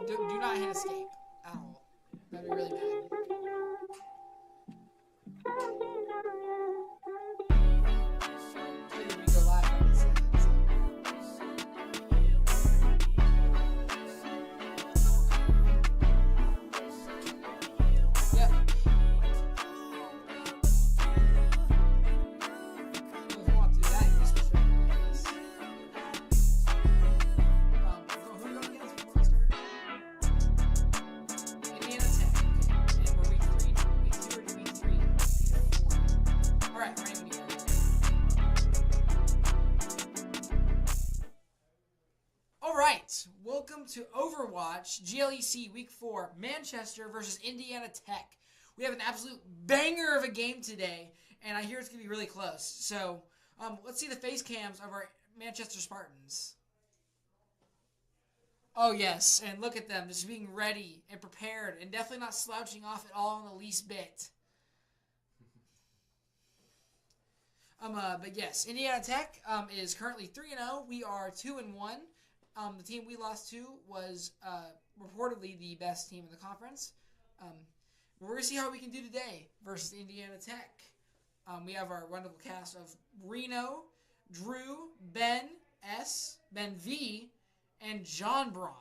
Do not hit escape at all. That'd be really bad. We go live on this second, so. Yep. If you want to do that, you can switch back to this. Who are you going against before we start? Indiana Tech. And we're week 3, week 2, or week 3? Week 4. Alright, ready when you are. Alright, welcome to Overwatch, GLEC Week 4, Manchester versus Indiana Tech. We have an absolute banger of a game today, and I hear it's going to be really close. So, let's see the face cams of our Manchester Spartans. Oh yes, and look at them, just being ready and prepared, and definitely not slouching off at all in the least bit. But yes, Indiana Tech is currently 3-0. We are 2-1. The team we lost to was reportedly the best team in the conference. We're going to see how we can do today versus Indiana Tech. We have our wonderful cast of Reno, Drew, Ben S, Ben V, and John Braun.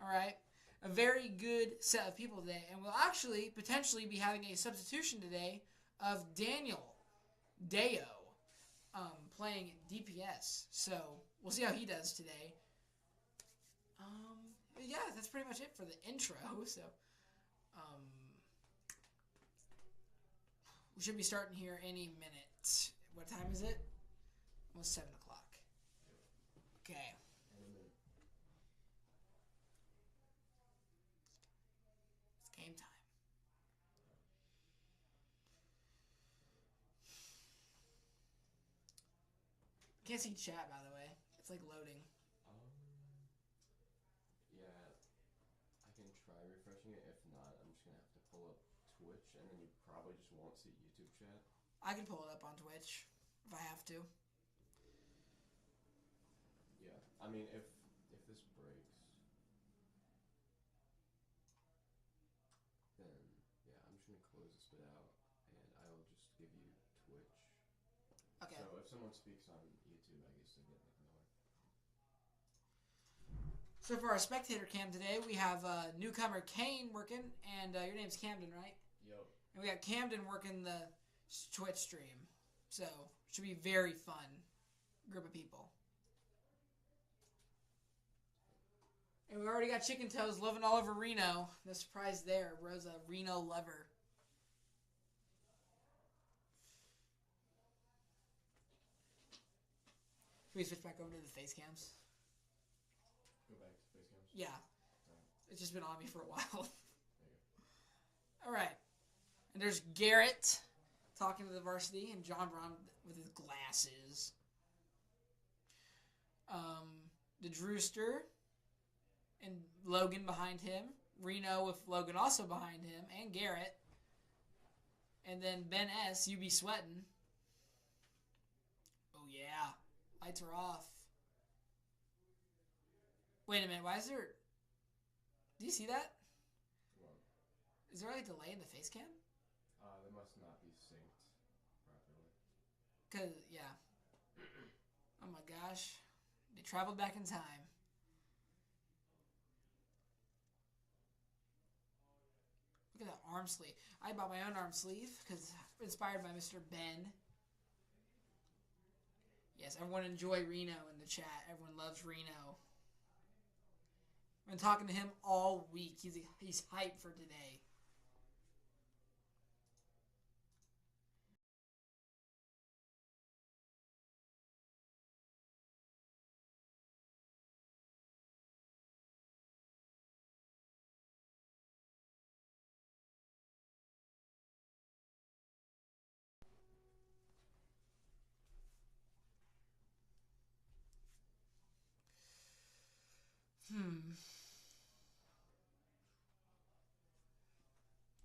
All right, a very good set of people today, and we'll actually potentially be having a substitution today of Daniel Deo playing DPS. So we'll see how he does today. Yeah, that's pretty much it for the intro. So, we should be starting here any minute. What time is it? Almost 7 o'clock. Okay. It's game time. Can't see chat, by the way. It's like loading. Yeah, I can try refreshing it. If not, I'm just gonna have to pull up Twitch, and then you probably just won't see YouTube chat. I can pull it up on Twitch if I have to. Yeah, I mean, if this breaks, then yeah, I'm just gonna close this bit out, and I will just give you Twitch. Okay. So if someone speaks on YouTube, I guess they get like another. So for our spectator cam today, we have newcomer Kane working, and your name's Camden, right? Yo. And we got Camden working the Twitch stream. So it should be very fun group of people. And we already got Chicken Toes living all over Reno. No surprise there. Bro's a Reno lover. Can we switch back over to the face cams? Go back to face cams. Yeah. Right. It's just been on me for a while. There you All right. And there's Garrett talking to the varsity, and John Braun with his glasses. The Drewster and Logan behind him. Reno with Logan also behind him, and Garrett. And then Ben S, you be sweating. Oh yeah. Lights are off. Wait a minute, why is there... Do you see that? What? Is there like a delay in the face cam? They must not be synced properly. Cause, yeah. Oh my gosh. They traveled back in time. Look at that arm sleeve. I bought my own arm sleeve because inspired by Mr. Ben. Yes, everyone enjoy Reno in the chat. Everyone loves Reno. I've been talking to him all week. He's hyped for today.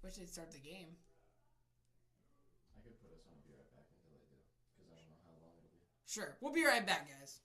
Wish they'd start the game. I could put us on. I'll be right back until they do, because I don't know how long it'll be. Sure. We'll be right back, guys.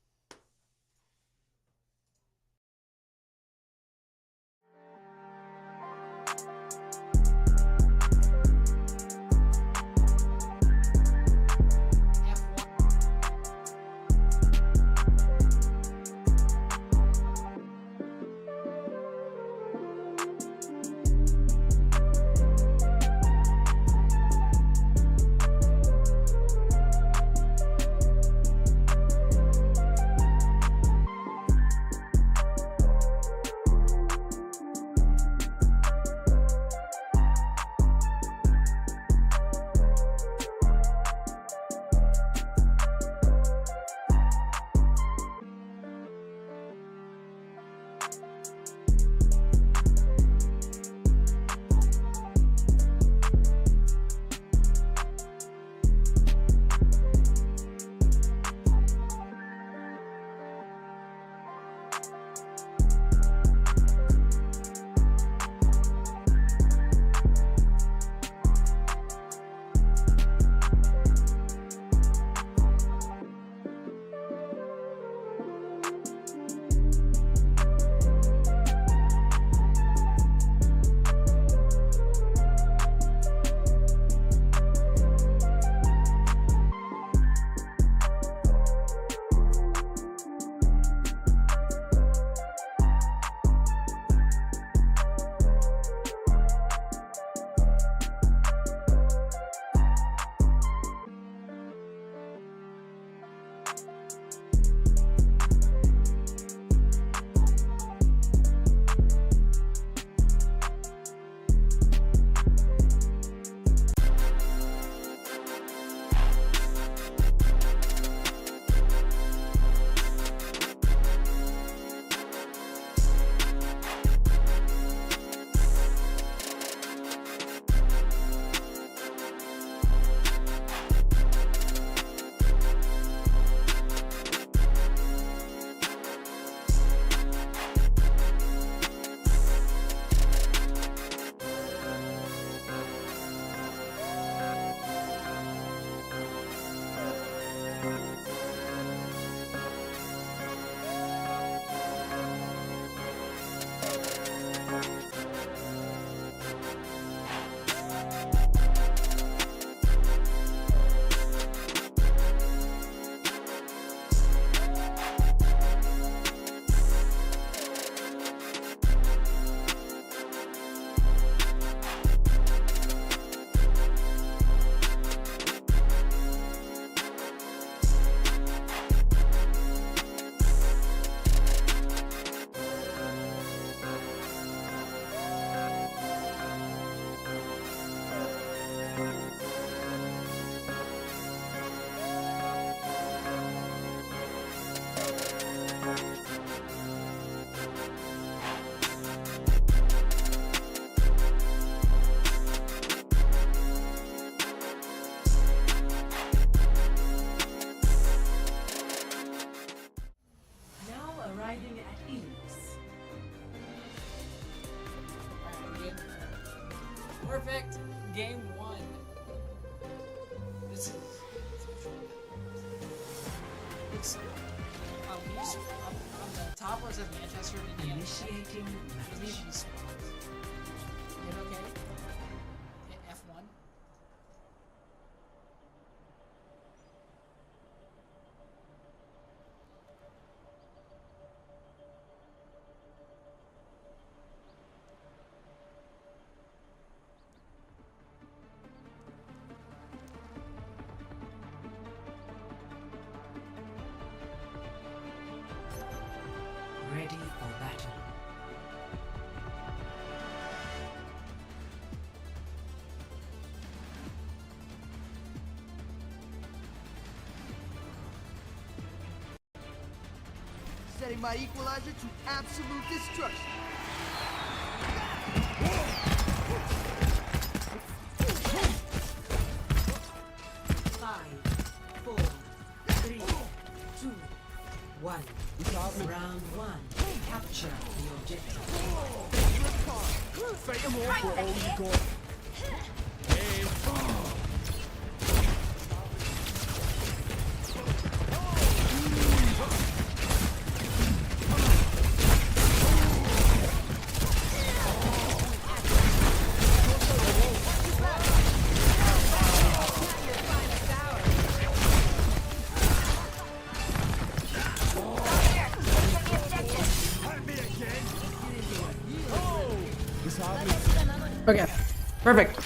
Perfect. Game 1. This is looks on the top rows of Manchester, Indiana. Initiating match. Hit okay. Hit F1. Ready for battle. Setting my equalizer to absolute destruction. Five, four, three, two, one. Round one. Capture the objective. Fight them all for all you got. Okay, perfect.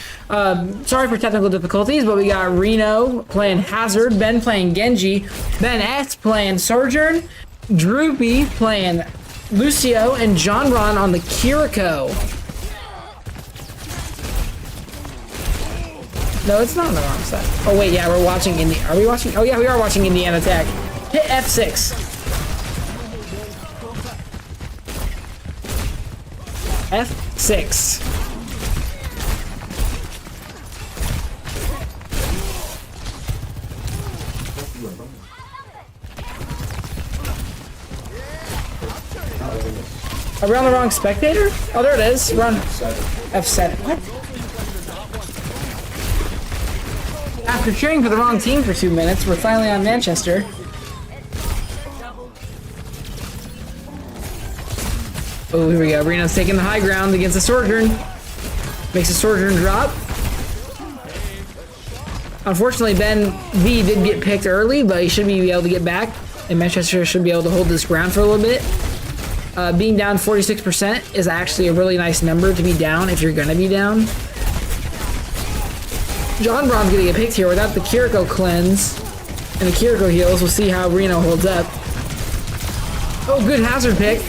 Sorry for technical difficulties, but we got Reno playing Hazard, Ben playing Genji, Ben S playing Sojourn, Droopy playing Lucio, and John Ron on the Kiriko. No, it's not on the wrong side. Oh wait, yeah, we're watching Are we watching? Oh yeah, we are watching Indiana Tech. Hit F6. F6. Are we on the wrong spectator? Oh, there it is. We're on F7. What? After cheering for the wrong team for 2 minutes, we're finally on Manchester. Oh, here we go. Reno's taking the high ground against the Sojourn. Makes the Sojourn drop. Unfortunately, Ben V did get picked early, but he should be able to get back. And Manchester should be able to hold this ground for a little bit. Being down 46% is actually a really nice number to be down if you're going to be down. John Braun's going to get picked here without the Kiriko cleanse and the Kiriko heals. We'll see how Reno holds up. Oh, good Hazard pick.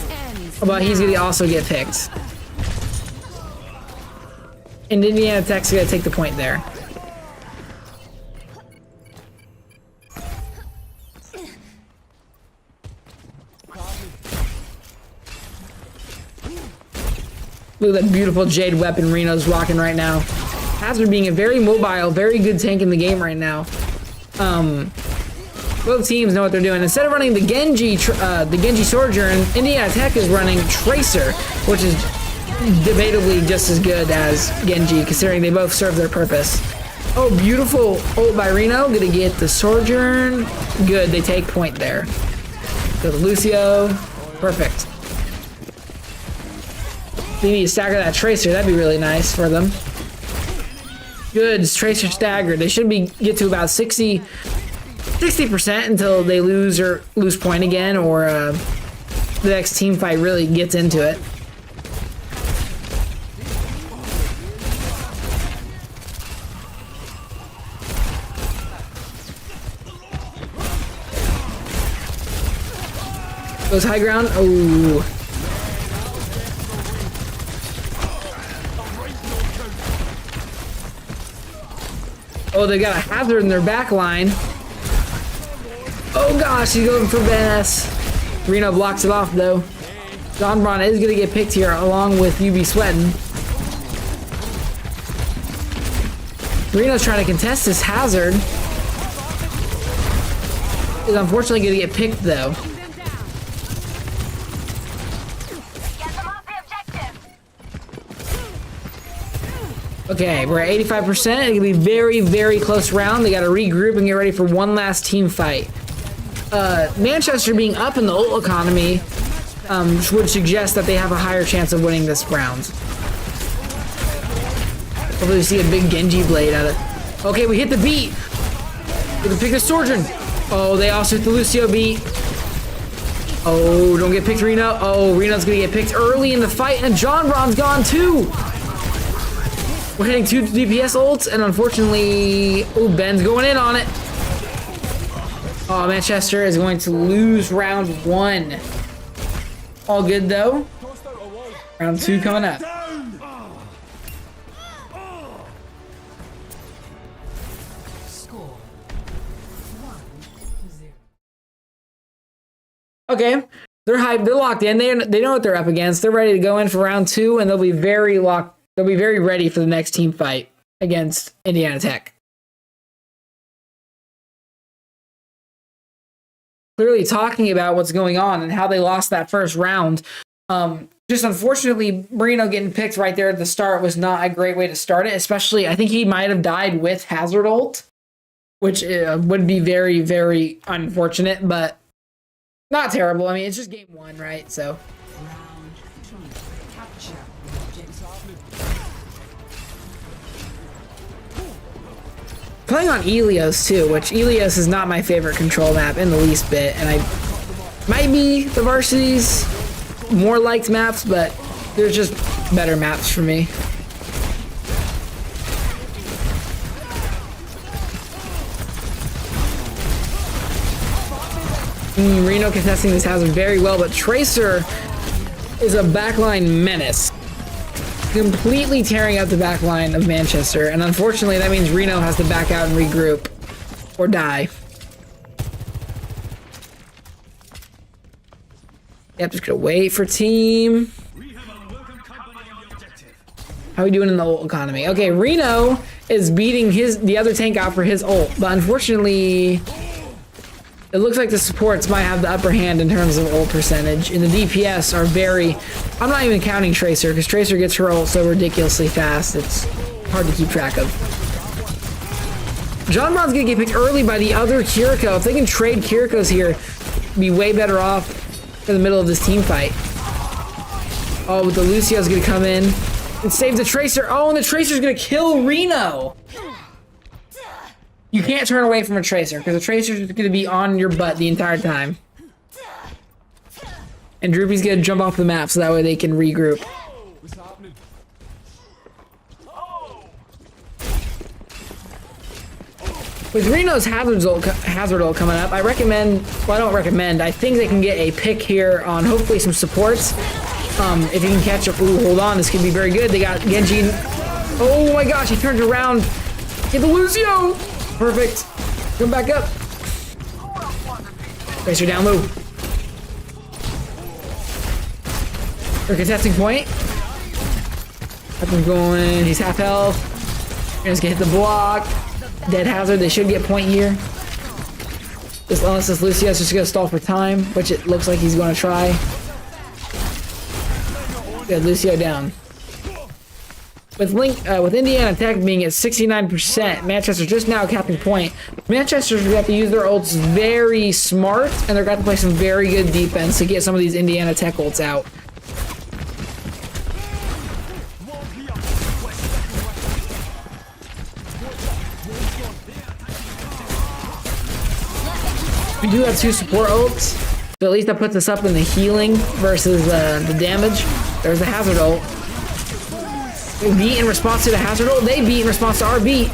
But he's going to also get picked. And Indiana Tech's going to take the point there. Look at that beautiful Jade weapon Reno's rocking right now. Hazard being a very mobile, very good tank in the game right now. Both teams know what they're doing. Instead of running the Genji Sojourn, Indiana Tech is running Tracer, which is debatably just as good as Genji, considering they both serve their purpose. Oh, beautiful ult by Reno. Gonna get the Sojourn. Good, they take point there. Go to Lucio. Perfect. They need to stagger that Tracer. That'd be really nice for them. Good, Tracer staggered. They should get to about 60% until they lose point again, or the next team fight really gets into it. Goes high ground. Oh. Oh, they got a Hazard in their back line. Oh gosh, he's going for Ben S. Reno blocks it off though. John Braun is gonna get picked here along with UB Sweatin. Reno's trying to contest this Hazard. Is unfortunately gonna get picked though. Okay, we're at 85%. It can be very, very close round. They got to regroup and get ready for one last team fight. Manchester being up in the ult economy would suggest that they have a higher chance of winning this round. Hopefully we see a big Genji blade out of it. Okay, we hit the beat. We can pick the Sojourn. Oh, they also hit the Lucio beat. Oh, don't get picked, Reno. Oh, Reno's gonna get picked early in the fight, and John Ron's gone too. We're hitting 2 DPS ults, and unfortunately, oh, Ben's going in on it. Oh, Manchester is going to lose round 1. All good though. Round 2 coming up. Okay, they're hyped. They're locked in. They know what they're up against. They're ready to go in for round 2, and they'll be very locked. They'll be very ready for the next team fight against Indiana Tech. Clearly talking about what's going on and how they lost that first round. Just unfortunately, Marino getting picked right there at the start was not a great way to start it. Especially, I think he might have died with Hazard ult, which would be very, very unfortunate, but not terrible. I mean, it's just game 1, right? So. Playing on Elios too, which Elios is not my favorite control map in the least bit, and I might be the varsity's more liked maps, but there's just better maps for me. Reno contesting this Hazard very well, but Tracer is a backline menace. Completely tearing out the backline of Manchester, and unfortunately that means Reno has to back out and regroup or die. Yep, just gonna wait for team. How are we doing in the ult economy? Okay, Reno is beating the other tank out for his ult, but unfortunately it looks like the supports might have the upper hand in terms of ult percentage, and the DPS are very... I'm not even counting Tracer, because Tracer gets her ult so ridiculously fast, it's hard to keep track of. John Ron's gonna get picked early by the other Kiriko. If they can trade Kirikos here, be way better off in the middle of this team fight. Oh, but the Lucio's gonna come in and save the Tracer. Oh, and the Tracer's gonna kill Reno! You can't turn away from a Tracer, because the Tracer's just going to be on your butt the entire time. And Droopy's going to jump off the map so that way they can regroup. With Reno's Hazard ult coming up, I recommend, well, I don't recommend, I think they can get a pick here on hopefully some supports. If you can catch up, ooh, hold on, this could be very good. They got Genji. Oh my gosh, he turned around. Get the Lucio! Perfect. Come back up. Tracer down low. For contesting point. Up and going. He's half health. He's gonna hit the block. Dead Hazard. They should get point here. Unless this Lucio's just gonna stall for time, which it looks like he's gonna try. Good, Lucio down. With Indiana Tech being at 69%, Manchester's just now capping point. Manchester's going to have to use their ults very smart, and they're going to have to play some very good defense to get some of these Indiana Tech ults out. We do have 2 support ults, so at least that puts us up in the healing versus the damage. There's the Hazard ult. They beat in response to the Hazard ult. They beat in response to our beat.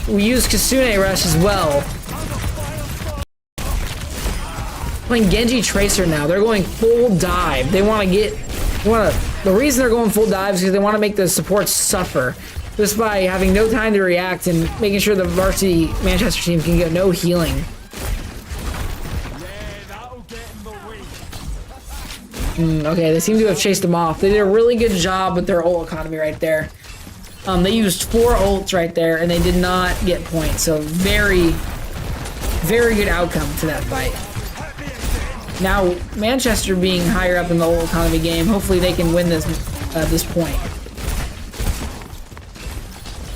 We use Kasune Rush as well. Playing Genji Tracer now. They're going full dive. They want to get... The reason they're going full dive is because they want to make the supports suffer. Just by having no time to react and making sure the varsity Manchester team can get no healing. Okay, they seem to have chased them off. They did a really good job with their ult economy right there. They used 4 ults right there, and they did not get points. So very, very good outcome to that fight. Now, Manchester being higher up in the ult economy game, hopefully they can win this at this point.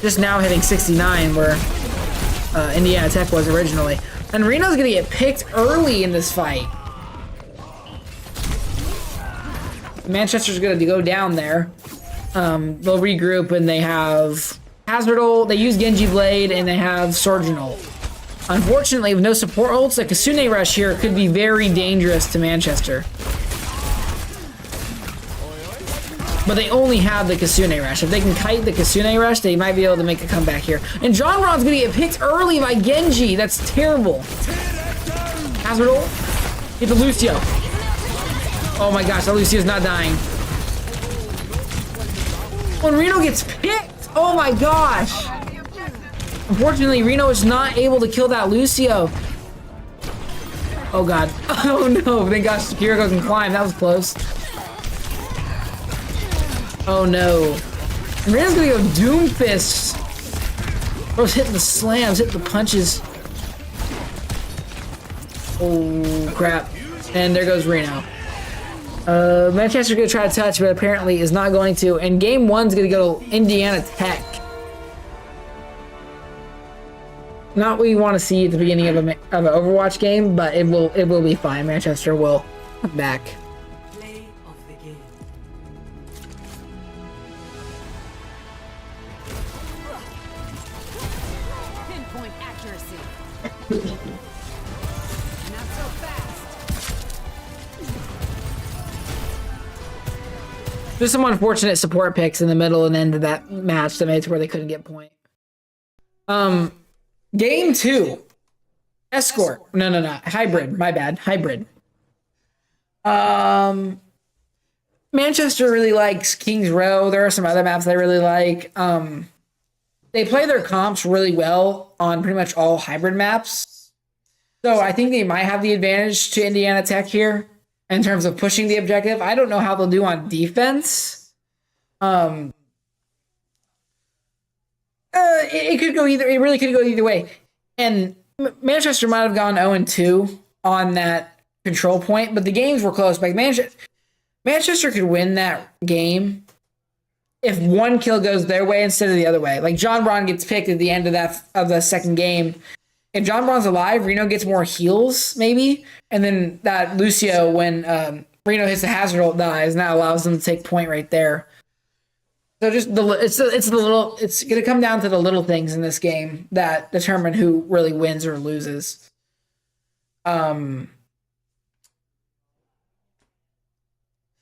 Just now hitting 69 where Indiana Tech was originally. And Reno's gonna get picked early in this fight. Manchester's gonna go down there. They'll regroup and they have Hazard ult, they use Genji Blade, and they have Surgeon ult. Unfortunately, with no support ults, a Kasune Rush here could be very dangerous to Manchester. But they only have the Kasune Rush. If they can kite the Kasune Rush, they might be able to make a comeback here. And John Ron's gonna get picked early by Genji. That's terrible. Hazard ult. Get the Lucio. Oh my gosh, that Lucio's not dying. When Reno gets picked, oh my gosh. Unfortunately, Reno is not able to kill that Lucio. Oh god. Oh no, thank gosh Kiriko can climb. That was close. Oh no. And Reno's gonna go Doom Fists. Bro's hitting the slams, hitting the punches. Oh crap. And there goes Reno. Manchester's gonna try to touch, but apparently is not going to. And game one's gonna go to Indiana Tech. Not what you want to see at the beginning of an Overwatch game, but it will be fine. Manchester will come back. Play of the game. Pinpoint accuracy. Not so fast. There's some unfortunate support picks in the middle and end of that match that made it to where they couldn't get point. Game 2. Escort. No. Hybrid. My bad. Hybrid. Manchester really likes Kings Row. There are some other maps they really like. They play their comps really well on pretty much all hybrid maps. So I think they might have the advantage to Indiana Tech here in terms of pushing the objective. I don't know how they'll do on defense. It could go either. It really could go either way. And Manchester might have gone 0-2 on that control point, but the games were close. Like Manchester could win that game if one kill goes their way instead of the other way. Like John Braun gets picked at the end of the second game. If John Braun's alive, Reno gets more heals maybe, and then that Lucio when Reno hits the hazard ult dies, and that allows them to take point right there. So just it's gonna come down to the little things in this game that determine who really wins or loses. And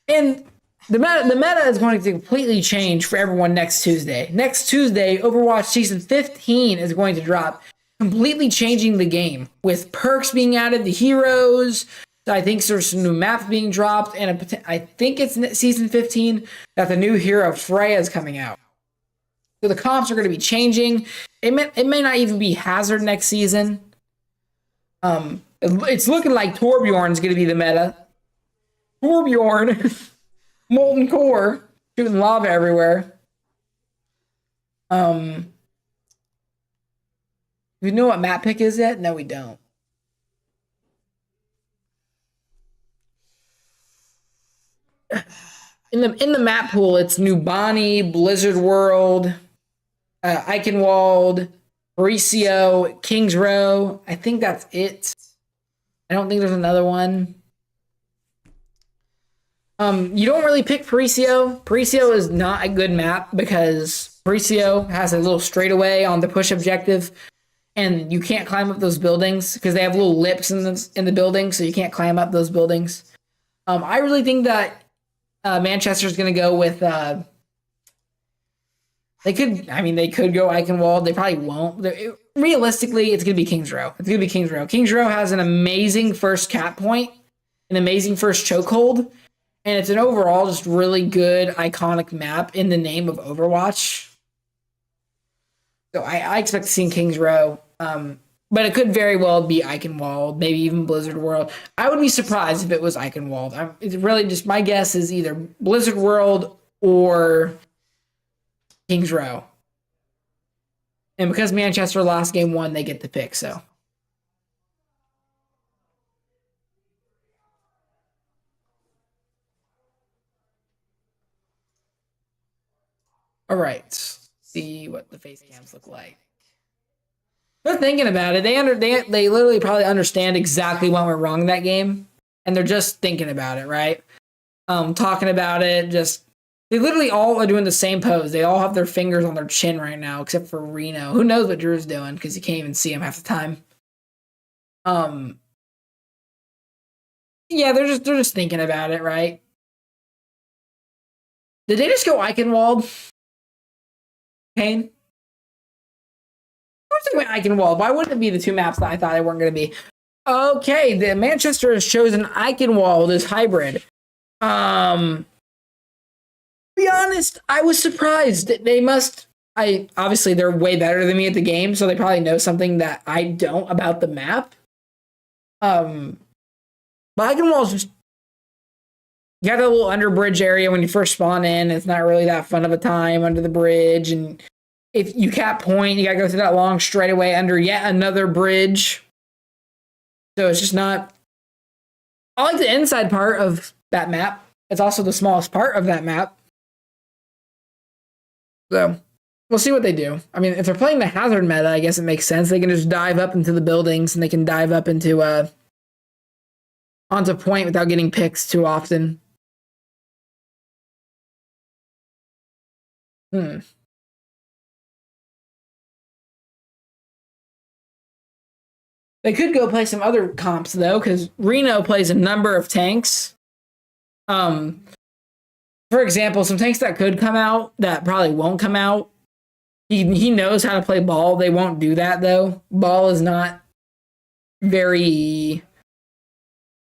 the meta is going to completely change for everyone next Tuesday. Next Tuesday, Overwatch Season 15 is going to drop, completely changing the game with perks being added, the heroes. I think there's some new maps being dropped, and I think it's Season 15 that the new hero Freya is coming out. So the comps are going to be changing. It may not even be Hazard next season. It's looking like Torbjorn's going to be the meta. Torbjorn, Molten Core, shooting lava everywhere. We know what map pick is yet? No, we don't. In the map pool, it's Nubani, Blizzard World, Eichenwald, Mauricio, Kings Row. I think that's it. I don't think there's another one. You don't really pick Mauricio. Mauricio is not a good map because Mauricio has a little straightaway on the push objective, and you can't climb up those buildings because they have little lips in the building, so you can't climb up those buildings. I really think that Manchester's going to go with they could go Eichenwald. They probably won't. Realistically, it's going to be Kings Row. It's going to be Kings Row. Kings Row has an amazing first cap point, an amazing first chokehold, and it's an overall just really good iconic map in the name of Overwatch. So I expect to see Kings Row. But it could very well be Eichenwald, maybe even Blizzard World. I would be surprised if it was Eichenwald. It's really just my guess is either Blizzard World or Kings Row. And because Manchester lost game 1, they get the pick, so. All right. See what the face cams look like. They're thinking about it. They literally probably understand exactly what went wrong in that game, and they're just thinking about it, right? Talking about it. Just they literally all are doing the same pose. They all have their fingers on their chin right now, except for Reno. Who knows what Drew's doing because you can't even see him half the time. Yeah, they're just thinking about it, right? Did they just go Eichenwald? Kane? Of course they went Eichenwald. Why wouldn't it be the two maps that I thought they weren't going to be? Okay, the Manchester has chosen Eichenwald as hybrid. To be honest, I was surprised. Obviously they're way better than me at the game, so they probably know something that I don't about the map. But Eichenwald's just, you have that little under bridge area when you first spawn in. It's not really that fun of a time under the bridge, and if you cap point, you gotta go through that long straightaway under yet another bridge. So it's just not. I like the inside part of that map. It's also the smallest part of that map. So we'll see what they do. I mean, if they're playing the hazard meta, I guess it makes sense. They can just dive up into the buildings and they can dive up into onto point without getting picks too often. They could go play some other comps though, because Reno plays a number of tanks. For example, some tanks that could come out that probably won't come out. He knows how to play ball. They won't do that though. Ball is not very.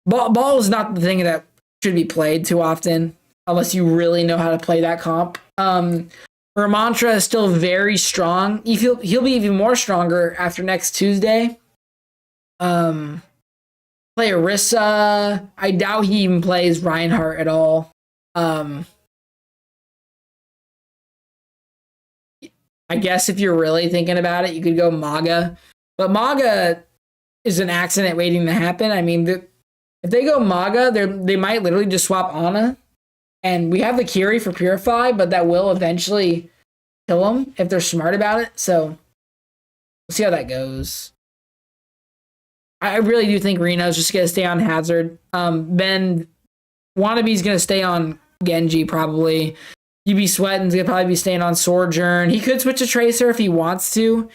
Ball is not the thing that should be played too often, unless you really know how to play that comp. Ramantra is still very strong. He'll be even more stronger after next Tuesday. Play Orisa. I doubt he even plays Reinhardt at all. I guess if you're really thinking about it, you could go Maga. But Maga is an accident waiting to happen. I mean, if they go Maga, they might literally just swap Ana. And we have the Kiri for Purify, but that will eventually kill them if they're smart about it. So we'll see how that goes. I really do think Reno's just going to stay on Hazard. Ben Wannabe's going to stay on Genji probably. UB Sweatin's going to probably be staying on Sojourn. He could switch to Tracer if he wants to,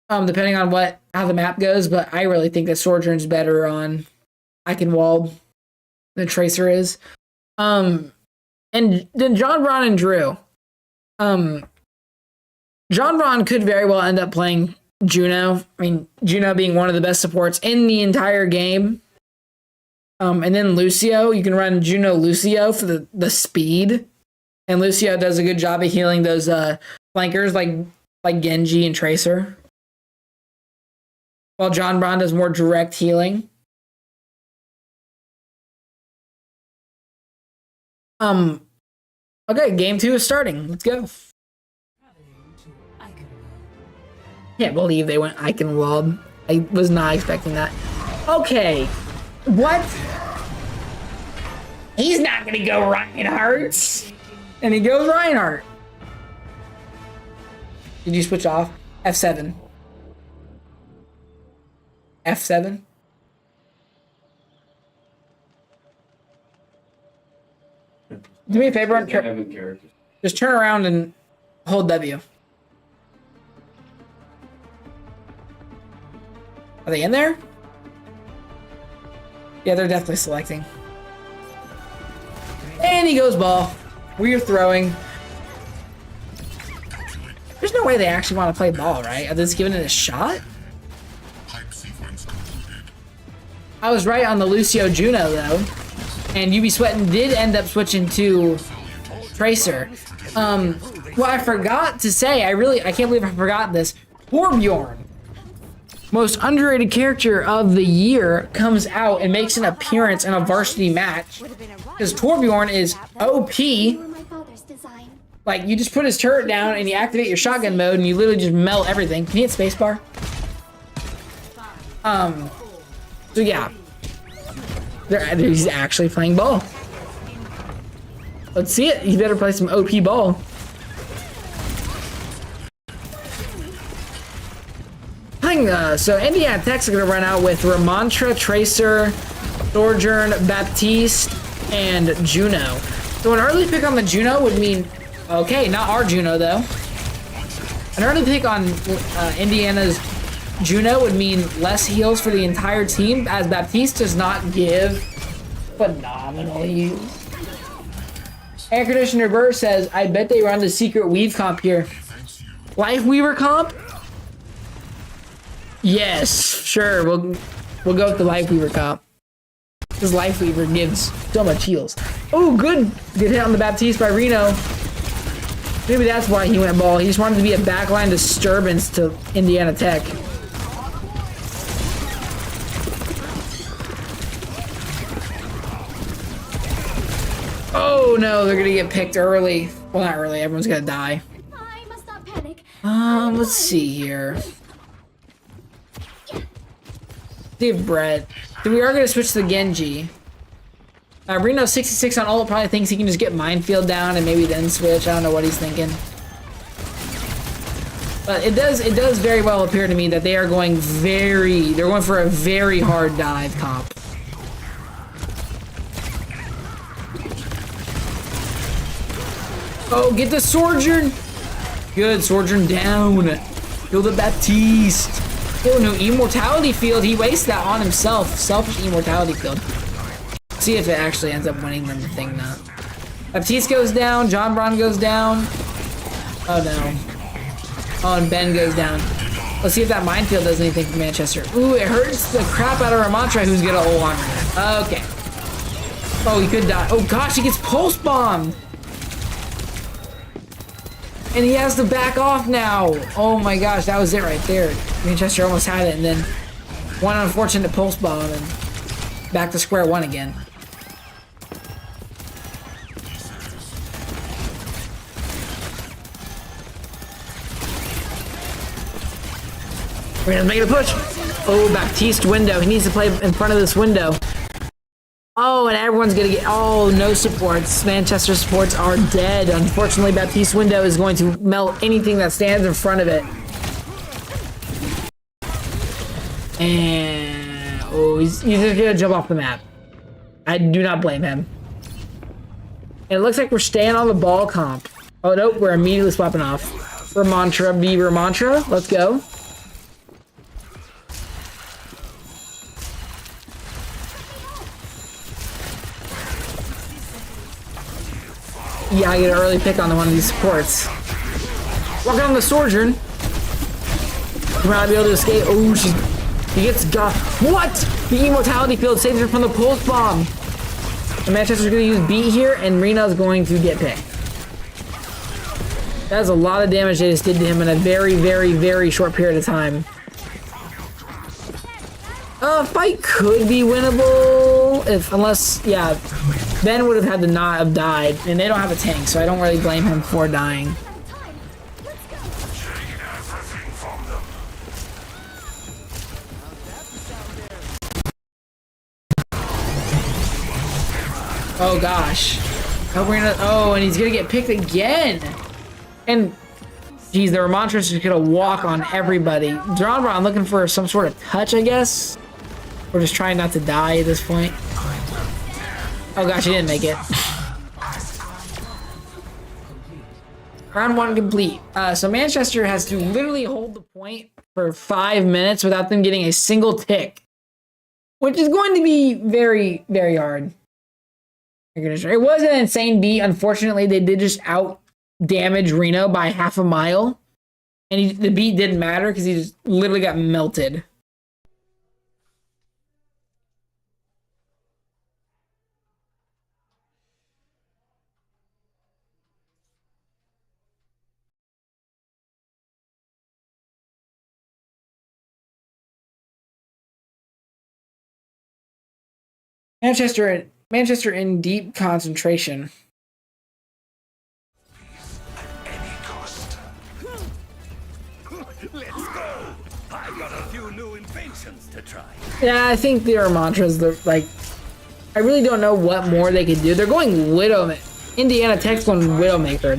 depending on how the map goes. But I really think that Sojourn's better on Eichenwald than Tracer is. And then John Braun and Drew. John Braun could very well end up playing Juno. I mean, Juno being one of the best supports in the entire game. And then Lucio, you can run Juno Lucio for the speed. And Lucio does a good job of healing those flankers like Genji and Tracer. While John Braun does more direct healing. Okay, game 2 is starting. Let's go. Can't believe they went Eichenwald. I was not expecting that. Okay. What? He's not gonna go Reinhardt. And he goes Reinhardt. Did you switch off? F7. F7? Do me a favor and just turn around and hold W. Are they in there? Yeah, they're definitely selecting. And he goes ball. We're throwing. There's no way they actually want to play ball, right? Are they just giving it a shot? I was right on the Lucio Juno, though. And UB Sweatin did end up switching to Tracer. Well, I forgot to say, I can't believe I forgot this. Torbjorn, most underrated character of the year, comes out and makes an appearance in a varsity match. Because Torbjorn is OP. Like, you just put his turret down and you activate your shotgun mode and you literally just melt everything. Can you hit spacebar? So yeah. He's actually playing ball. Let's see it. He better play some OP ball. thing. So Indiana Tech's going to run out with Ramontra, Tracer, Sojourn, Baptiste, and Juno. So an early pick on the Juno would mean, okay, not our Juno though. An early pick on Indiana's Juno would mean less heals for the entire team, as Baptiste does not give phenomenal heals. Air Conditioner Burr says, I bet they run the secret weave comp here. Life Weaver comp? Yes, sure. We'll go with the Life Weaver comp. Because Life Weaver gives so much heals. Oh, good hit on the Baptiste by Reno. Maybe that's why he went ball. He just wanted to be a backline disturbance to Indiana Tech. Oh no, they're gonna get picked early. Well, not early. Everyone's gonna die. I must not panic. Let's see here. See if Brett. We are gonna switch to the Genji. Reno 66 on ult probably thinks he can just get Minefield down and maybe then switch. I don't know what he's thinking. But it does very well appear to me that they are going they're going for a very hard dive comp. Oh, get the Sojourn! Good, Sojourn down. Kill the Baptiste. Oh no, Immortality Field. He wastes that on himself. Selfish Immortality Field. See if it actually ends up winning them the thing now. Baptiste goes down. John Braun goes down. Oh no. Oh, and Ben goes down. Let's see if that Minefield does anything for Manchester. Ooh, it hurts the crap out of Ramontra, who's gonna ult on her. Okay. Oh, he could die. Oh gosh, he gets pulse bombed. And he has to back off now. Oh my gosh, that was it right there. Manchester almost had it, and then one unfortunate pulse bomb, and back to square one again. We're gonna make it a push. Oh, Baptiste window. He needs to play in front of this window. Oh, and everyone's gonna get, oh, no supports. Manchester supports are dead. Unfortunately, Baptiste window is going to melt anything that stands in front of it. And, oh, he's just gonna jump off the map. I do not blame him. And it looks like we're staying on the ball comp. Oh, nope, we're immediately swapping off. Ramontra, be Ramontra. Let's go. Yeah, I get an early pick on one of these supports. Walking on the Sojourn. We're not be able to escape. Oh, he gets got. What? The Immortality Field saves her from the pulse bomb. And Manchester's going to use beat here, and Reno's going to get picked. That's a lot of damage they just did to him in a very, very, very short period of time. Fight could be winnable unless, yeah, Ben would have had to not have died, and they don't have a tank, so I don't really blame him for dying. Oh gosh. Oh, and he's gonna get picked again. And geez, the Ramontra's just gonna walk on everybody. John Braun looking for some sort of touch, I guess. We're just trying not to die at this point. Oh gosh, he didn't make it. Round one complete. So Manchester has to literally hold the point for 5 minutes without them getting a single tick, which is going to be very, very hard. It was an insane beat. Unfortunately, they did just out damage Reno by half a mile, and the beat didn't matter because he just literally got melted. Manchester in deep concentration. Let's go. I've got a few new inventions to try. Yeah, I think there are mantras that, like, I really don't know what more they could do. They're going Widowmaker. Indiana Tech's going Widowmaker.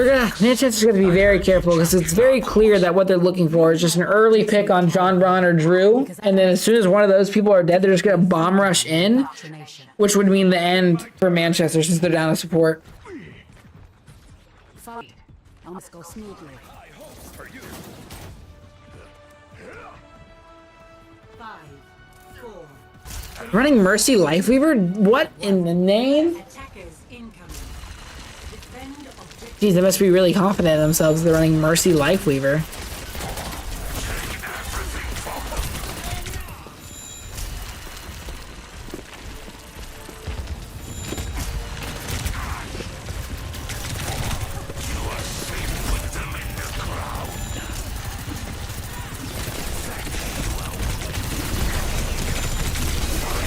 Manchester's gonna be very careful because it's very clear that what they're looking for is just an early pick on John Braun or Drew, and then as soon as one of those people are dead, they're just gonna bomb rush in, which would mean the end for Manchester since they're down to support. Almost go smoothly. 5, 4. Running Mercy Lifeweaver? What in the name? Attackers incoming. Defend objective. Geez, they must be really confident in themselves. They're running Mercy Lifeweaver.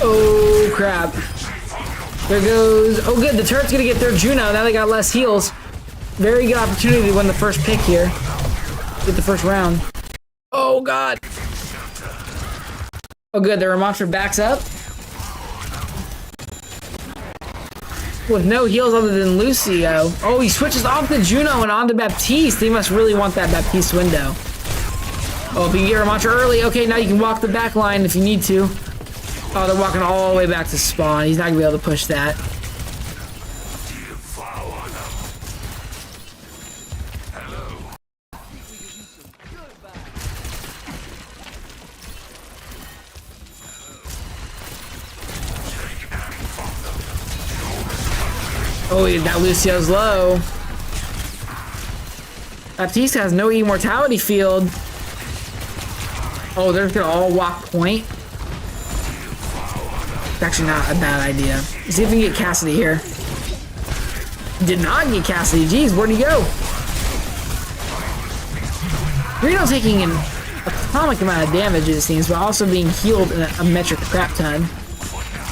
Oh crap. There goes. Oh good, the turret's gonna get their Juno. Now they got less heals. Very good opportunity to win the first pick here. Get the first round. Oh god. Oh good, their monster backs up. With no heals other than Lucio. Oh, he switches off the Juno and onto Baptiste. They must really want that Baptiste window. Oh, if you can get Ramantra early, okay, now you can walk the back line if you need to. Oh, they're walking all the way back to spawn. He's not gonna be able to push that. Oh, that Lucio's low. Baptiste has no immortality field. Oh, they're gonna all walk point. It's actually not a bad idea. Let's see if we can get Cassidy here. Did not get Cassidy. Jeez, where'd he go? Reno taking an atomic amount of damage, it seems, but also being healed in a metric crap ton.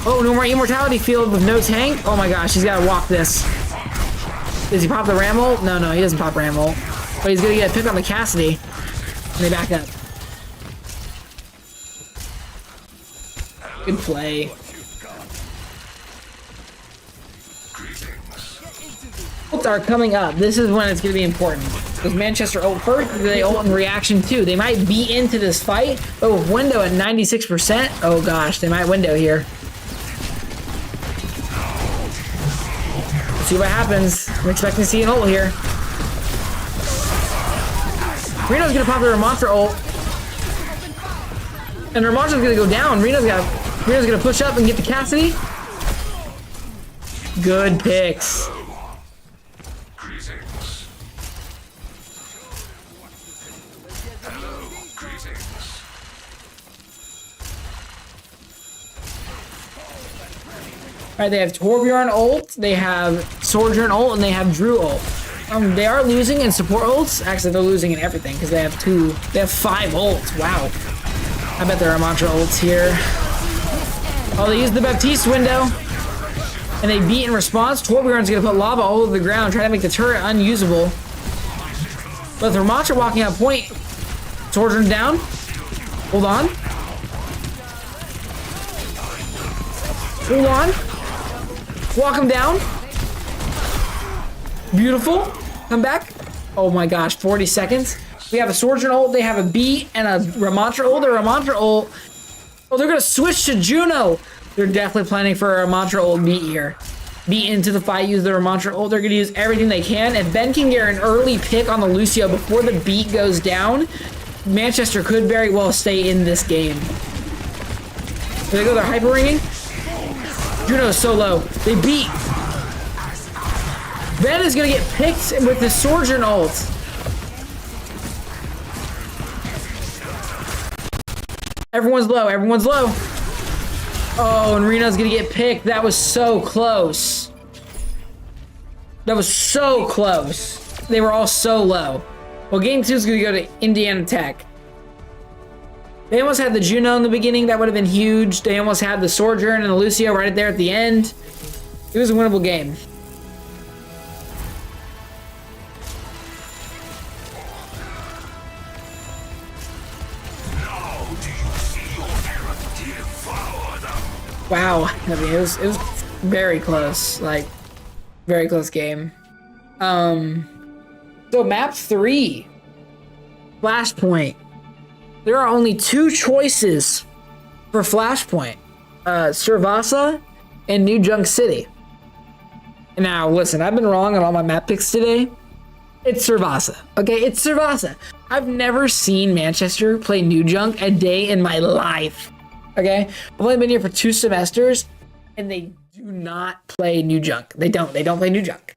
Oh, no more immortality field with no tank? Oh my gosh, he's gotta walk this. Does he pop the ram ult? No, he doesn't pop ram ult. But he's gonna get a pick on the Cassidy. And they back up. Good play. Ults are coming up. This is when it's gonna be important. Does Manchester ult first, or do they ult in reaction too? They might be into this fight, but with window at 96%, oh gosh, they might window here. See what happens. I'm expecting to see an ult here. Reno's gonna pop the Ramantra ult. And Ramantra's gonna go down. Reno's gonna push up and get the Cassidy. Good picks. Alright, they have Torbjorn ult, they have Sojourn ult, and they have Drew ult. They are losing in support ults. Actually, they're losing in everything because they have 5 ults. Wow. I bet there are Mantra ults here. Oh, they used the Baptiste window. And they beat in response. Torbjorn's gonna put lava all over the ground, trying to make the turret unusable. But the Ramantra walking out point. Sojourn down. Hold on. Hold on. Walk him down. Beautiful. Come back. Oh my gosh, 40 seconds. We have a Sojourn ult, they have a beat, and a Ramantra ult. Their Ramantra ult. Oh, they're gonna switch to Juno. They're definitely planning for a Ramantra ult beat here. Beat into the fight, use their Ramantra ult. They're gonna use everything they can. If Ben can get an early pick on the Lucio before the beat goes down, Manchester could very well stay in this game. There they go, they're hyper ringing. Juno's so low. They beat. Ben is gonna get picked with the Sojourn ult. Everyone's low, everyone's low. Oh, and Reno's gonna get picked. That was so close. That was so close. They were all so low. Well, game 2 is gonna go to Indiana Tech. They almost had the Juno in the beginning. That would have been huge. They almost had the Sojourn and the Lucio right there at the end. It was a winnable game. Wow, I mean, it was very close, like, very close game. So map 3, Flashpoint. There are only 2 choices for Flashpoint. Servasa and New Junk City. Now, listen, I've been wrong on all my map picks today. It's Servasa. Okay, it's Servasa. I've never seen Manchester play New Junk a day in my life. Okay? I've only been here for 2 semesters, and they do not play New Junk. They don't play New Junk.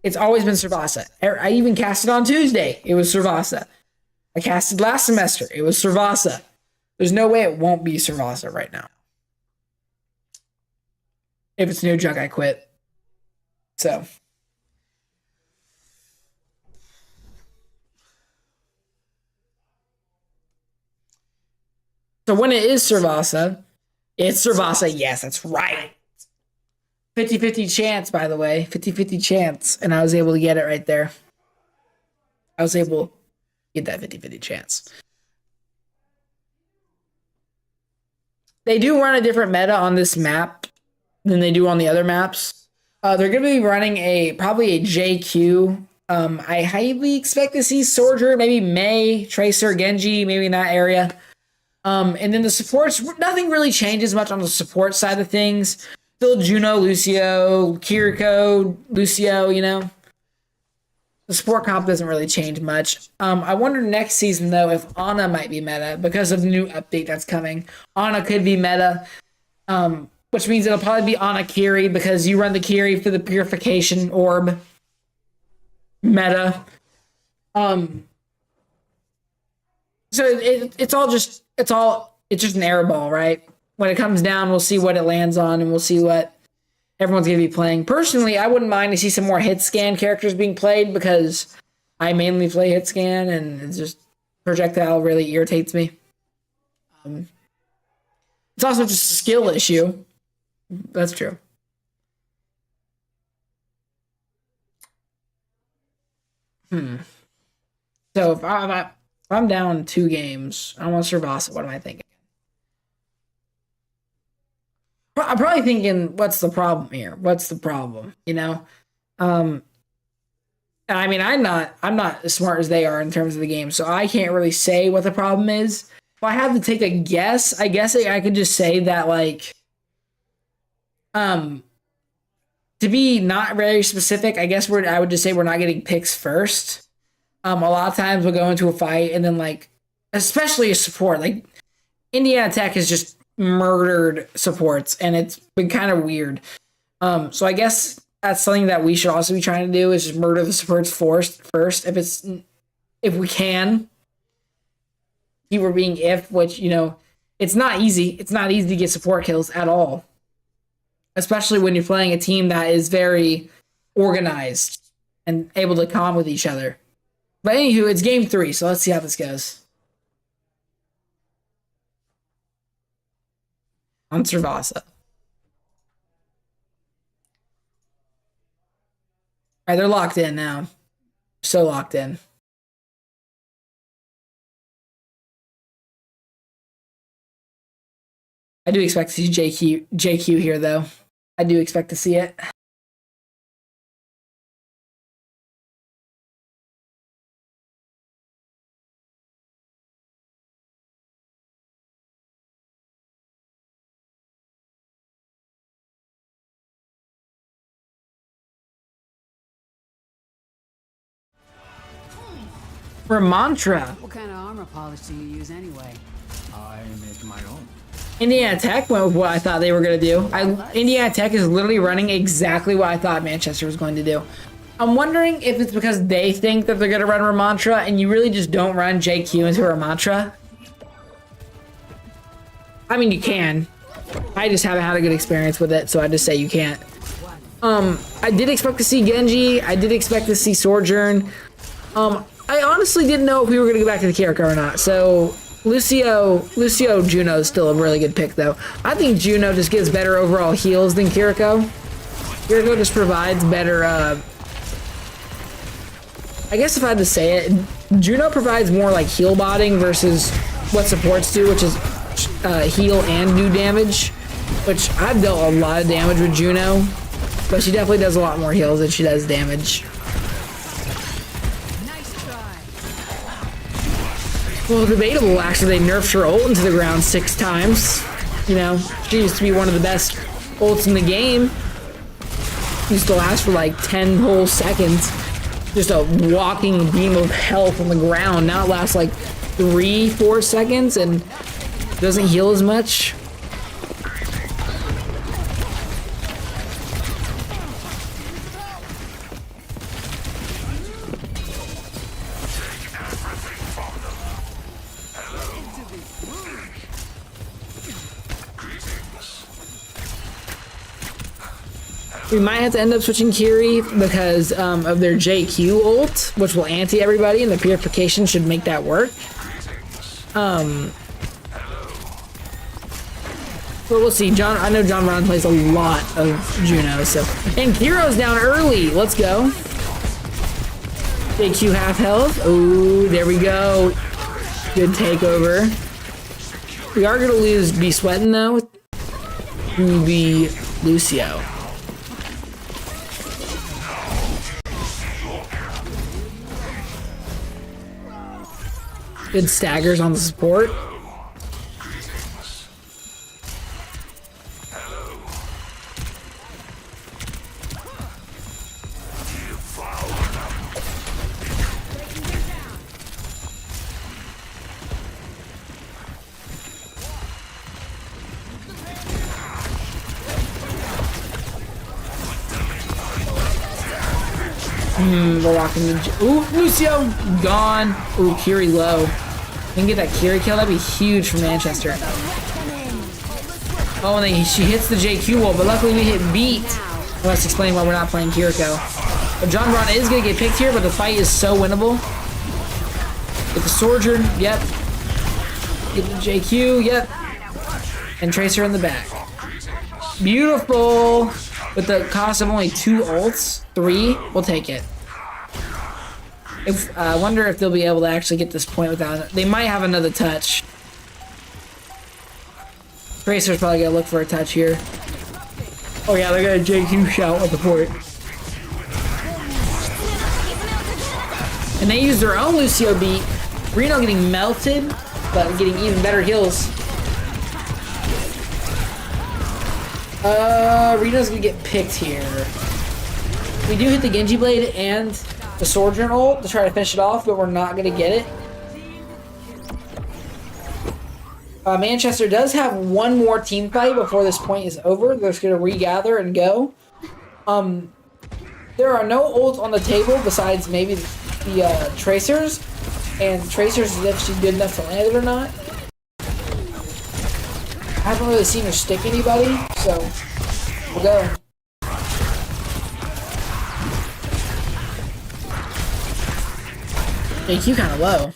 It's always been Servasa. I even casted on Tuesday. It was Servasa. I casted last semester. It was Servasa. There's no way it won't be Servasa right now. If it's New Junk, I quit. So when it is Servasa, it's Servasa. Yes, that's right. 50-50 chance, by the way. 50-50 chance. And I was able to get it right there. I was able to get that 50-50 chance. They do run a different meta on this map than they do on the other maps. They're going to be running probably a JQ. I highly expect to see Soldier, maybe Mei, Tracer, Genji, maybe in that area. And then the supports, nothing really changes much on the support side of things. Still Juno, Lucio, Kiriko, Lucio, you know. The support comp doesn't really change much. I wonder next season, though, if Ana might be meta because of the new update that's coming. Ana could be meta, which means it'll probably be Ana Kiri because you run the Kiri for the purification orb meta. So it's just an air ball, right? When it comes down, we'll see what it lands on, and we'll see what everyone's going to be playing. Personally, I wouldn't mind to see some more hit scan characters being played because I mainly play hit scan, and it's just projectile really irritates me. It's also just a skill issue. That's true. So if I'm down 2 games, I want Servasa. What am I thinking? I'm probably thinking, what's the problem here? What's the problem? You know? I mean, I'm not as smart as they are in terms of the game, so I can't really say what the problem is. If I have to take a guess, I guess I could just say that, like, to be not very specific, I guess I would just say we're not getting picks first. A lot of times we'll go into a fight and then, like, especially a support, like Indiana Tech has just murdered supports, and it's been kind of weird. So I guess that's something that we should also be trying to do is just murder the supports first if we can. Keyword being if, which, you know, it's not easy. It's not easy to get support kills at all, especially when you're playing a team that is very organized and able to calm with each other. But anywho, it's game 3, so let's see how this goes. On Servasa. All right, they're locked in now. So locked in. I do expect to see JQ here, though. I do expect to see it. Ramantra. What kind of armor polish do you use anyway? I make my own. Indiana Tech went with what I thought they were going to do. Indiana Tech is literally running exactly what I thought Manchester was going to do. I'm wondering if it's because they think that they're going to run Ramantra and you really just don't run JQ into Ramantra. I mean, you can. I just haven't had a good experience with it, so I just say you can't. I did expect to see Genji. I did expect to see Sojourn. I honestly didn't know if we were going to go back to the Kiriko or not. So Lucio Juno is still a really good pick, though. I think Juno just gives better overall heals than Kiriko. Kiriko just provides better, I guess if I had to say it, Juno provides more like heal botting versus what supports do, which is heal and do damage, which I've dealt a lot of damage with Juno, but she definitely does a lot more heals than she does damage. Well, debatable, actually. They nerfed her ult into the ground 6 times. You know, she used to be one of the best ults in the game. Used to last for like 10 whole seconds. Just a walking beam of health on the ground. Now it lasts like 3-4 seconds and doesn't heal as much. We might have to end up switching Kiri because of their JQ ult, which will anti everybody, and the purification should make that work. But we'll see. I know John Ron plays a lot of Juno, so. And Kiro's down early. Let's go. JQ half health. Oh, there we go. Good takeover. We are gonna be sweating though to the Lucio. Good staggers on the support. We're rocking the... Ooh, Lucio! Gone. Ooh, Kiri low. Can get that Kiri kill, that'd be huge for Manchester. Oh, and then she hits the JQ wall, but luckily we hit beat. Well, that's explaining why we're not playing Kiriko. But John Braun is gonna get picked here, but the fight is so winnable. Get the Soldier, yep. Get the JQ, yep. And Tracer in the back. Beautiful! With the cost of only 2 ults, 3, we'll take it. I wonder if they'll be able to actually get this point without it. They might have another touch. Tracer's probably gonna look for a touch here. Oh yeah, they're gonna JQ shout at the port. And they use their own Lucio beat. Reno getting melted, but getting even better heals. Reno's gonna get picked here. We do hit the Genji Blade and the Sword ult to try to finish it off, but we're not gonna get it. Manchester does have one more team fight before this point is over. They're just gonna regather and go. There are no ults on the table besides maybe the Tracers, and Tracers is if she's good enough to land it or not. I haven't really seen her stick anybody, so we'll go. AQ kind of low.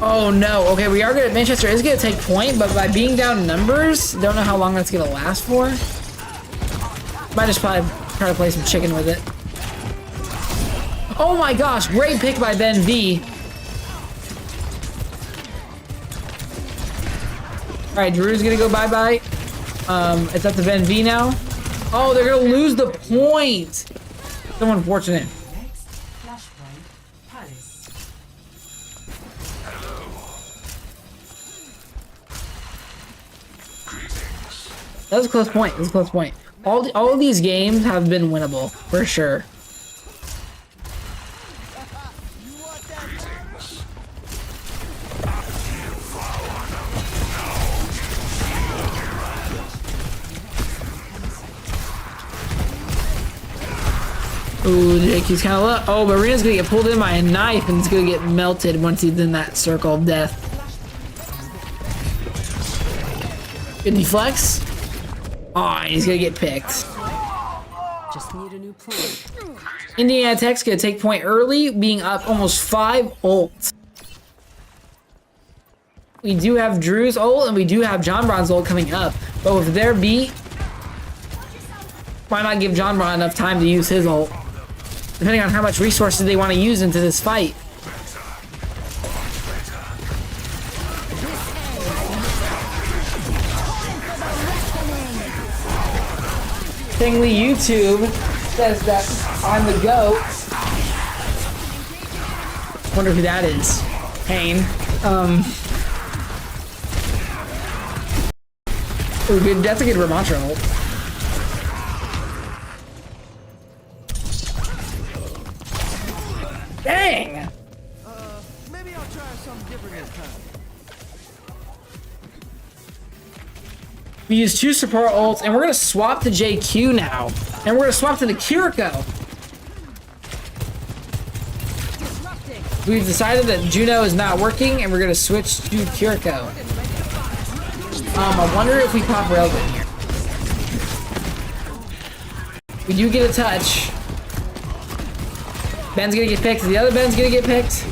Oh no, okay, we are good. Manchester is gonna take point, but by being down numbers, don't know how long that's gonna last for. Might just probably try to play some chicken with it. Oh my gosh, great pick by Ben V. Alright, Drew's gonna go bye-bye. It's up to Ben V now. Oh, they're gonna lose the point. So unfortunate. That was a close point. That was a close point. All of these games have been winnable, for sure. Ooh, the JQ's kind of low. Oh, but Rena's gonna get pulled in by a knife and it's gonna get melted once he's in that circle of death. Good deflex. Oh, he's gonna get picked. Just need a new plan. Indiana Tech's gonna take point early, being up almost 5 ults. We do have Drew's ult and we do have John Braun's ult coming up, but with their beat, why not give John Braun enough time to use his ult? Depending on how much resources they want to use into this fight. Thingley YouTube says that I'm the GOAT. Wonder who that is. Pain. Oh, good. That's a good Ramontra ult. Dang! Maybe I'll try something different this time. We use 2 support ults, and we're gonna swap to JQ now. And we're gonna swap to the Kiriko. We've decided that Juno is not working, and we're gonna switch to Kiriko. I wonder if we pop Railgun here. We do get a touch. Ben's gonna get picked. The other Ben's gonna get picked.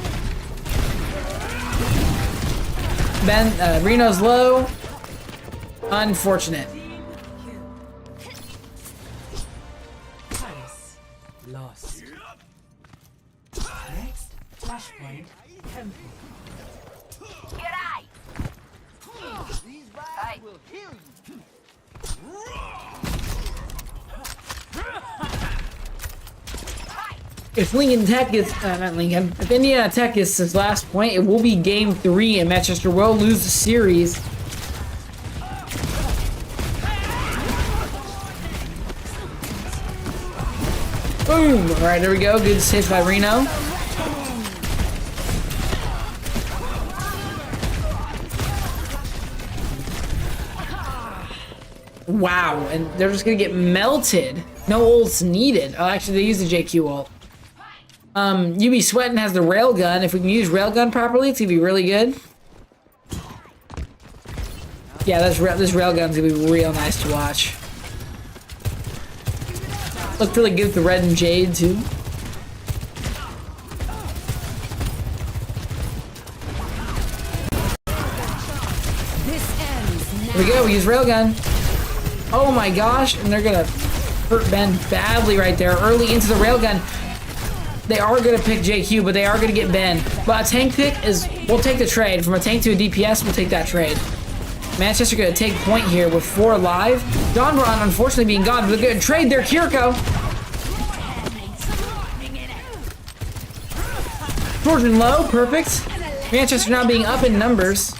Reno's low. Unfortunate. Lost. Next flashpoint. Temple. These rides will heal you. If Lincoln Tech gets, not Lincoln, if Indiana Tech gets this last point, it will be game 3 and Manchester will lose the series. Boom! Alright, there we go. Good save by Reno. Wow, and they're just gonna get melted. No ults needed. Oh, actually, they use the JQ ult. UB Sweatin has the railgun. If we can use railgun properly, it's gonna be really good. Yeah, this railgun's gonna be real nice to watch. Looked really good with the red and jade too. Here we go. We use railgun. Oh my gosh, and they're gonna hurt Ben badly right there. Early into the railgun. They are gonna pick JQ, but they are gonna get Ben. But a tank pick is, we'll take the trade. From a tank to a DPS, we'll take that trade. Manchester gonna take point here with 4 alive. Donbron unfortunately being gone, but a good trade there, Kiriko. Trojan low, perfect. Manchester now being up in numbers.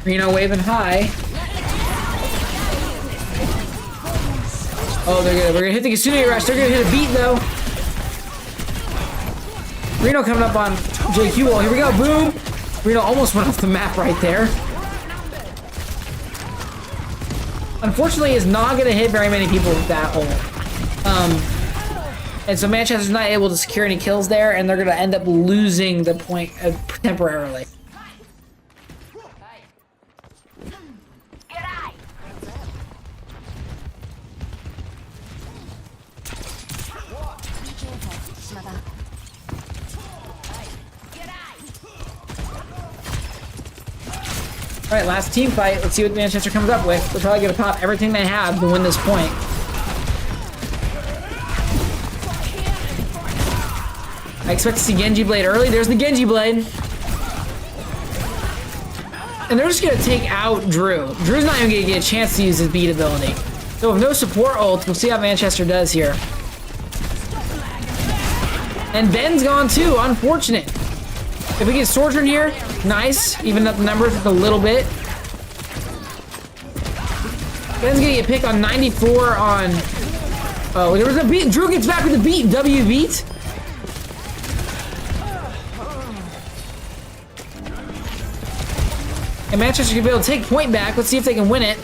Reno waving high. Oh, we're gonna hit the Kasune rush. They're gonna hit a beat though. Reno coming up on JQ wall. Here we go, boom. Reno almost went off the map right there. Unfortunately, is not gonna hit very many people with that ult. And so Manchester's not able to secure any kills there, and they're gonna end up losing the point temporarily. Alright, last team fight. Let's see what Manchester comes up with. They're probably gonna pop everything they have to win this point. I expect to see Genji Blade early. There's the Genji Blade. And they're just gonna take out Drew. Drew's not even gonna get a chance to use his beat ability. So with no support ult, we'll see how Manchester does here. And Ben's gone too, unfortunate. If we get Sojourn here, nice. Even up the numbers a little bit. Ben's gonna get picked on 94 on... Oh, there was a beat. Drew gets back with the beat. W beat. And Manchester's gonna be able to take point back. Let's see if they can win it.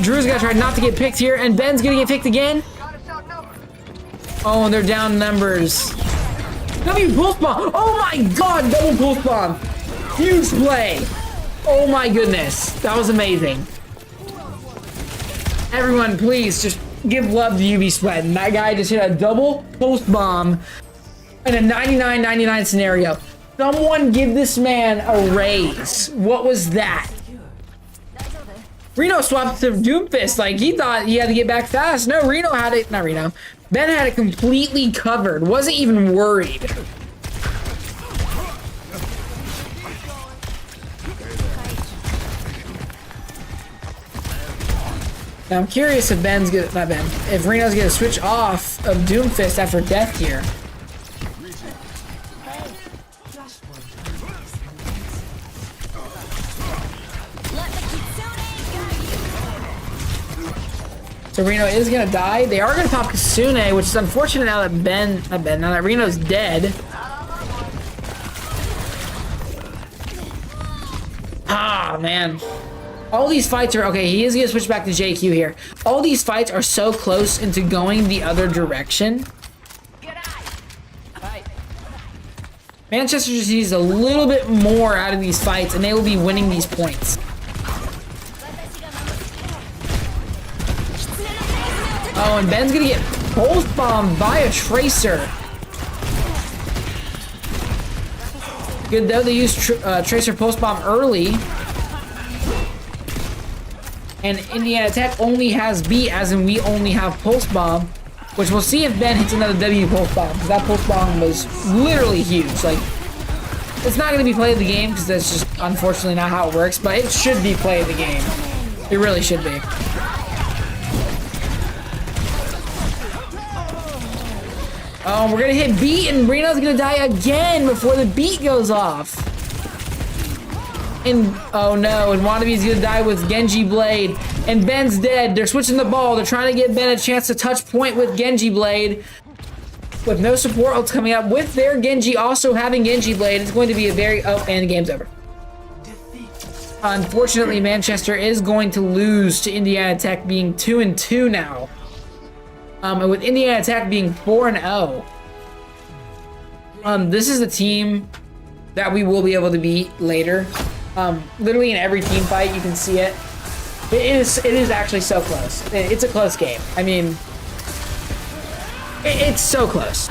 Drew's gonna try not to get picked here, and Ben's gonna get picked again. Oh, and they're down numbers. W pulse bomb! Oh my god, double pulse bomb! Huge play! Oh my goodness, that was amazing. Everyone, please just give love to UB Sweat. That guy just hit a double pulse bomb in a 99-99 scenario. Someone give this man a raise. What was that? Reno swapped to Doomfist. Like, he thought he had to get back fast. No, Reno had it. Not Reno. Ben had it completely covered. Wasn't even worried. Now, I'm curious if Ben's gonna, not Ben, if Reno's gonna switch off of Doomfist after death here. So Reno is gonna die. They are gonna pop Kasune, which is unfortunate now that now that Reno's dead. Ah, man. All these fights are, okay, he is gonna switch back to JQ here. All these fights are so close into going the other direction. Manchester just needs a little bit more out of these fights and they will be winning these points. Oh, and Ben's gonna get pulse bombed by a Tracer. Good though, they used Tracer pulse bomb early. And Indiana Tech only has B, as in we only have pulse bomb. Which we'll see if Ben hits another W pulse bomb, because that pulse bomb was literally huge. Like, it's not gonna be play of the game, because that's just unfortunately not how it works, but it should be play of the game. It really should be. Oh, we're gonna hit beat and Reno's gonna die again before the beat goes off. And oh no, and Wanabe's gonna die with Genji Blade. And Ben's dead. They're switching the ball. They're trying to get Ben a chance to touch point with Genji Blade. With no support ults coming up, with their Genji also having Genji Blade, it's going to be a very, oh, and the game's over. Unfortunately, Manchester is going to lose to Indiana Tech being 2-2 now. And with Indiana Tech being 4-0. This is the team that we will be able to beat later. Literally in every team fight, you can see it. It is actually so close. It's a close game. I mean, it's so close.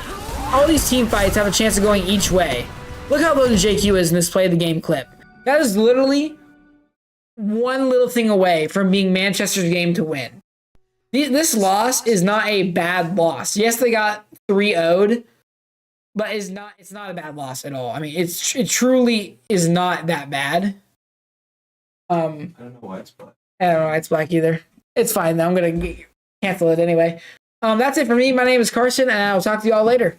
All these team fights have a chance of going each way. Look how low the JQ is in this play of the game clip. That is literally one little thing away from being Manchester's game to win. This loss is not a bad loss. Yes, they got 3-0'd, but it's not a bad loss at all. I mean, it truly is not that bad. I don't know why it's black. I don't know why it's black either. It's fine though. I'm gonna cancel it anyway. That's it for me. My name is Carson, and I'll talk to you all later.